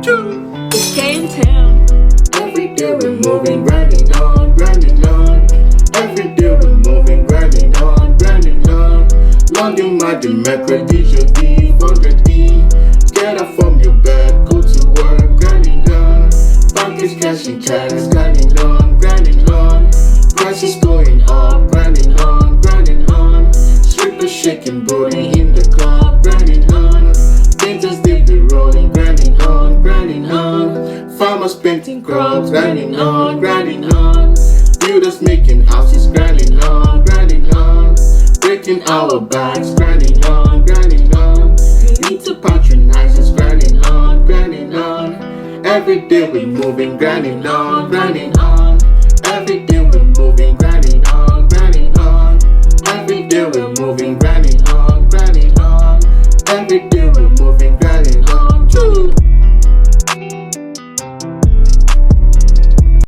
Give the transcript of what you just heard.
It's game town. Every day we're moving, grinding on, grinding on. Every day we're moving, grinding on, grinding on. London, my Democrat, DJ vendredi. Get up from your bed, go to work, grinding on. Bank is cashing checks, grinding on, grinding on. Price is going up, grinding on, grinding on. Strippers shaking booty in the club, grinding on. Painters dig the rolling, grinding on, grinding on. Farmers painting crops, grinding on, grinding on. Builders making houses, grinding on, grinding on. Breaking our backs, grinding on, grinding on. Need to patronize us, grinding on, grinding on. Every day we're moving, grinding on, grinding on.